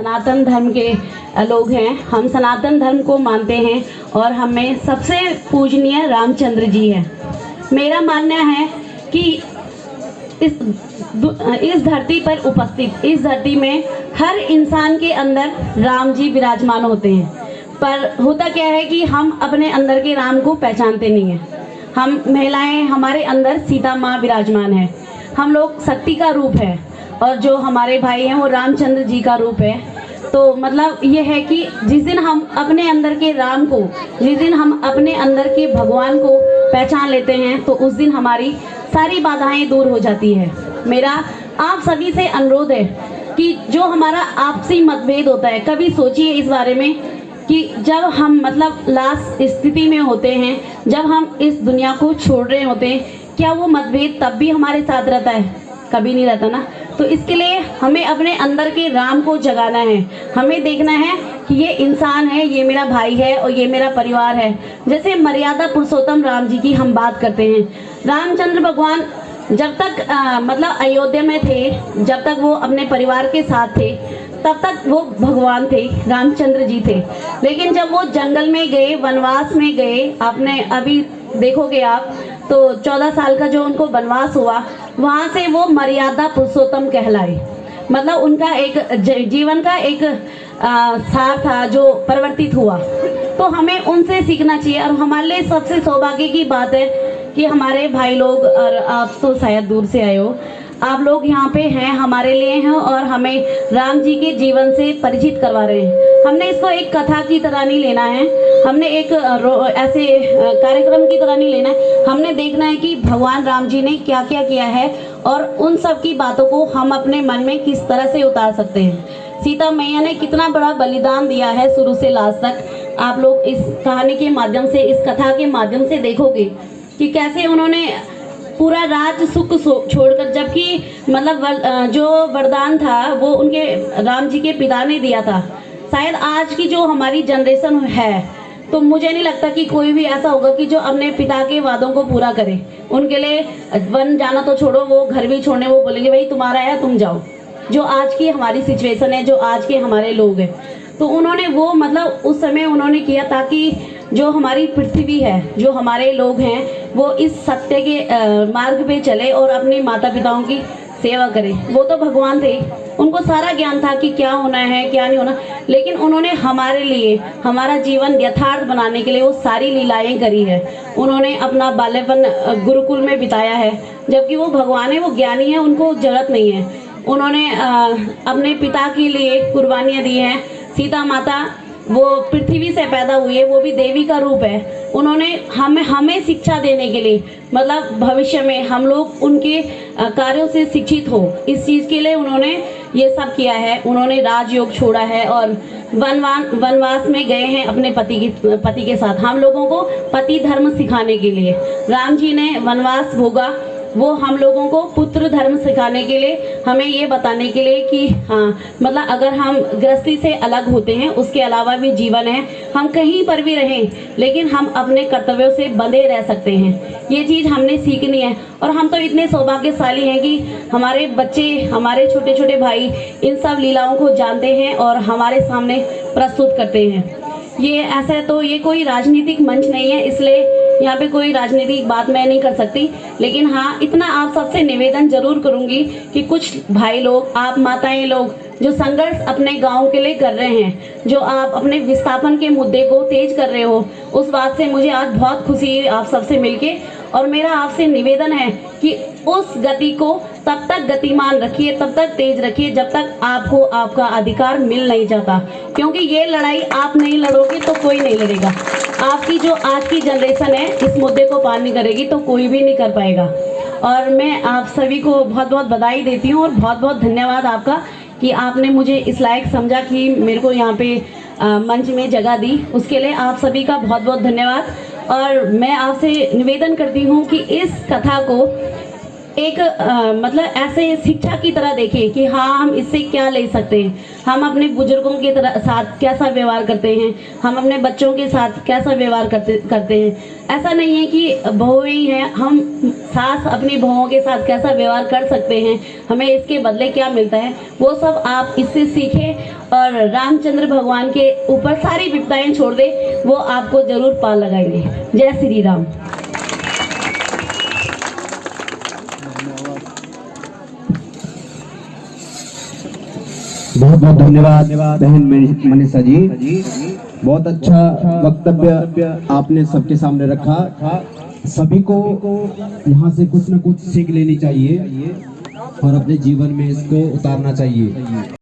सनातन धर्म के लोग हैं। हम सनातन धर्म को मानते हैं और हमें सबसे पूजनीय रामचंद्र जी हैं। मेरा मानना है कि इस धरती पर उपस्थित, इस धरती में हर इंसान के अंदर राम जी विराजमान होते हैं। पर होता क्या है कि हम अपने अंदर के राम को पहचानते नहीं हैं। हम महिलाएं, हमारे अंदर सीता माँ विराजमान है, हम लोग शक्ति का रूप है, और जो हमारे भाई हैं वो रामचंद्र जी का रूप है। तो मतलब ये है कि जिस दिन हम अपने अंदर के राम को, जिस दिन हम अपने अंदर के भगवान को पहचान लेते हैं, तो उस दिन हमारी सारी बाधाएं दूर हो जाती है। मेरा आप सभी से अनुरोध है कि जो हमारा आपसी मतभेद होता है, कभी सोचिए इस बारे में कि जब हम मतलब लास्ट स्थिति में होते हैं, जब हम इस दुनिया को छोड़ रहे होते हैं, क्या वो मतभेद तब भी हमारे साथ रहता है? कभी नहीं रहता ना। तो इसके लिए हमें अपने अंदर के राम को जगाना है। हमें देखना है कि ये इंसान है, ये मेरा भाई है और ये मेरा परिवार है। जैसे मर्यादा पुरुषोत्तम राम जी की हम बात करते हैं, रामचंद्र भगवान जब तक मतलब अयोध्या में थे, जब तक वो अपने परिवार के साथ थे, तब तक वो भगवान थे, रामचंद्र जी थे। लेकिन जब वो जंगल में गए, वनवास में गए, आपने अभी देखोगे आप तो 14 साल का जो उनको वनवास हुआ, वहाँ से वो मर्यादा पुरुषोत्तम कहलाए। मतलब उनका एक जीवन का एक सार था जो परिवर्तित हुआ। तो हमें उनसे सीखना चाहिए। और हमारे लिए सबसे सौभाग्य की बात है कि हमारे भाई लोग, और आप तो शायद दूर से आए हो, आप लोग यहाँ पे हैं, हमारे लिए हैं और हमें राम जी के जीवन से परिचित करवा रहे हैं। हमने इसको एक कथा की तरह नहीं लेना है, हमने एक ऐसे कार्यक्रम की तरह नहीं लेना है। हमने देखना है कि भगवान राम जी ने क्या क्या किया है और उन सब की बातों को हम अपने मन में किस तरह से उतार सकते हैं। सीता मैया ने कितना बड़ा बलिदान दिया है शुरू से लास्ट तक। आप लोग इस कहानी के माध्यम से, इस कथा के माध्यम से देखोगे कि कैसे उन्होंने पूरा राज सुख छोड़कर, जबकि मतलब जो वरदान था वो उनके राम जी के पिता ने दिया था। शायद आज की जो हमारी जनरेशन है, तो मुझे नहीं लगता कि कोई भी ऐसा होगा कि जो अपने पिता के वादों को पूरा करे। उनके लिए वन जाना तो छोड़ो, वो घर भी छोड़ने वो बोलेंगे भाई तुम्हारा है तुम जाओ। जो आज की हमारी सिचुएशन है, जो आज के हमारे लोग हैं, तो उन्होंने वो मतलब उस समय उन्होंने किया ताकि जो हमारी पृथ्वी है, जो हमारे लोग हैं, वो इस सत्य के मार्ग पे चले और अपने माता पिताओं की सेवा करें। वो तो भगवान थे, उनको सारा ज्ञान था कि क्या होना है क्या नहीं होना, लेकिन उन्होंने हमारे लिए, हमारा जीवन यथार्थ बनाने के लिए वो सारी लीलाएं करी है। उन्होंने अपना बाल्यपन गुरुकुल में बिताया है, जबकि वो भगवान है, वो ज्ञानी है, उनको जरूरत नहीं है। उन्होंने अपने पिता के लिए कुर्बानियाँ दी हैं। सीता माता वो पृथ्वी से पैदा हुई है, वो भी देवी का रूप है। उन्होंने हमें शिक्षा देने के लिए, मतलब भविष्य में हम लोग उनके कार्यों से शिक्षित हो, इस चीज़ के लिए उन्होंने ये सब किया है। उन्होंने राजयोग छोड़ा है और वनवास में गए हैं अपने पति के साथ, हम लोगों को पति धर्म सिखाने के लिए। राम जी ने वनवास भोगा, वो हम लोगों को पुत्र धर्म सिखाने के लिए, हमें ये बताने के लिए कि हाँ मतलब अगर हम गृहस्थी से अलग होते हैं, उसके अलावा भी जीवन है, हम कहीं पर भी रहें लेकिन हम अपने कर्तव्यों से बंधे रह सकते हैं। ये चीज़ हमने सीखनी है। और हम तो इतने सौभाग्यशाली हैं कि हमारे बच्चे, हमारे छोटे छोटे भाई इन सब लीलाओं को जानते हैं और हमारे सामने प्रस्तुत करते हैं। ये ऐसा है, तो ये कोई राजनीतिक मंच नहीं है, इसलिए यहाँ पे कोई राजनीतिक बात मैं नहीं कर सकती। लेकिन हाँ, इतना आप सबसे निवेदन जरूर करूँगी कि कुछ भाई लोग, आप माताएं लोग जो संघर्ष अपने गांव के लिए कर रहे हैं, जो आप अपने विस्थापन के मुद्दे को तेज कर रहे हो, उस बात से मुझे आज बहुत खुशी है आप सबसे मिलके। और मेरा आपसे निवेदन है कि उस गति को तब तक गतिमान रखिए, तब तक तेज रखिए जब तक आपको आपका अधिकार मिल नहीं जाता। क्योंकि ये लड़ाई आप नहीं लड़ोगे तो कोई नहीं लड़ेगा। आपकी जो आज की जनरेशन है इस मुद्दे को पार नहीं करेगी तो कोई भी नहीं कर पाएगा। और मैं आप सभी को बहुत बहुत बधाई देती हूँ और बहुत बहुत धन्यवाद आपका कि आपने मुझे इस लायक समझा कि मेरे को यहाँ पे मंच में जगह दी। उसके लिए आप सभी का बहुत बहुत धन्यवाद। और मैं आपसे निवेदन करती हूँ कि इस कथा को एक मतलब ऐसे शिक्षा की तरह देखें कि हाँ हम इससे क्या ले सकते हैं, हम अपने बुजुर्गों के तरह साथ कैसा व्यवहार करते हैं, हम अपने बच्चों के साथ कैसा व्यवहार करते हैं। ऐसा नहीं है कि बहुएं ही हैं, हम सास अपनी बहुओं के साथ कैसा व्यवहार कर सकते हैं, हमें इसके बदले क्या मिलता है, वो सब आप इससे सीखें और रामचंद्र भगवान के ऊपर सारी विपदाएं छोड़ दें, वो आपको जरूर पार लगाएंगे। जय श्री राम। बहुत बहुत धन्यवाद बहन मनीषा जी। बहुत अच्छा वक्तव्य आपने सबके सामने रखा। सभी को यहाँ से कुछ न कुछ सीख लेनी चाहिए और अपने जीवन में इसको उतारना चाहिए।